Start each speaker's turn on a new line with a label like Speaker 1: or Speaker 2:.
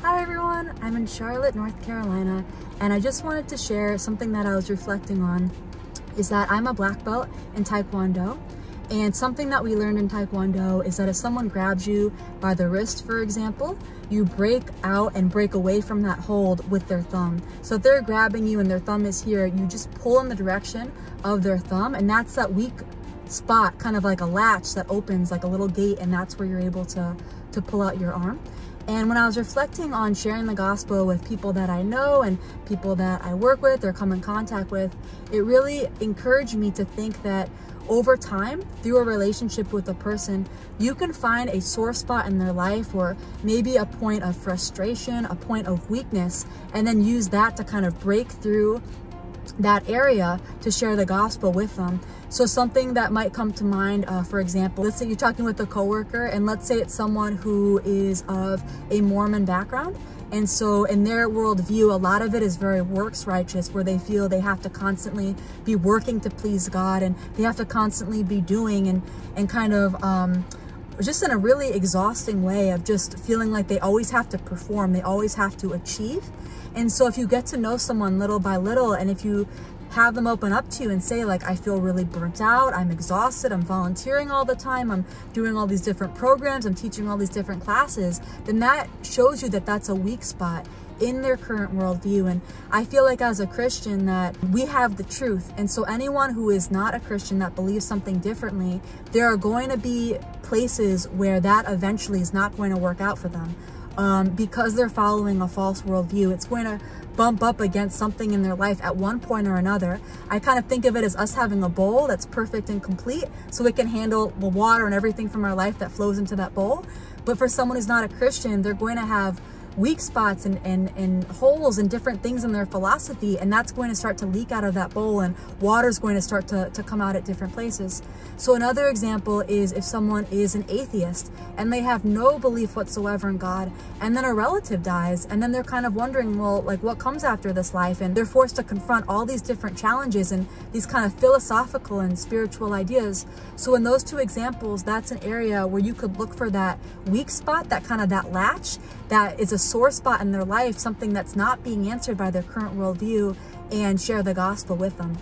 Speaker 1: Hi everyone, I'm in Charlotte, North Carolina, and I just wanted to share something that I was reflecting on is that I'm a black belt in Taekwondo, and something that we learned in Taekwondo is that if someone grabs you by the wrist, for example, you break out and break away from that hold with their thumb. So if they're grabbing you and their thumb is here, you just pull in the direction of their thumb, and that's that weak spot, kind of like a latch that opens like a little gate, and that's where you're able to pull out your arm. And when I was reflecting on sharing the gospel with people that I know and people that I work with or come in contact with, it really encouraged me to think that over time, through a relationship with a person, you can find a sore spot in their life or maybe a point of frustration, a point of weakness, and then use that to kind of break through that area to share the gospel with them. So something that might come to mind, for example, let's say you're talking with a coworker, and let's say it's someone who is of a Mormon background. And so in their worldview, a lot of it is very works righteous, where they feel they have to constantly be working to please God, and they have to constantly be doing and kind of just in a really exhausting way of just feeling like they always have to perform, they always have to achieve. And so if you get to know someone little by little, and if you have them open up to you and say, like, I feel really burnt out, I'm exhausted, I'm volunteering all the time, I'm doing all these different programs, I'm teaching all these different classes, then that shows you that that's a weak spot in their current worldview. And I feel like as a Christian that we have the truth. And so anyone who is not a Christian that believes something differently, there are going to be places where that eventually is not going to work out for them. Because they're following a false worldview, it's going to bump up against something in their life at one point or another. I kind of think of it as us having a bowl that's perfect and complete, so it can handle the water and everything from our life that flows into that bowl. But for someone who's not a Christian, they're going to have weak spots and holes and different things in their philosophy, and that's going to start to leak out of that bowl, and water's going to start to come out at different places. So another example is if someone is an atheist and they have no belief whatsoever in God, and then a relative dies, and then they're kind of wondering, well, like, what comes after this life? And they're forced to confront all these different challenges and these kind of philosophical and spiritual ideas. So in those two examples, that's an area where you could look for that weak spot, that kind of that latch that is a sore spot in their life, something that's not being answered by their current worldview, and share the gospel with them.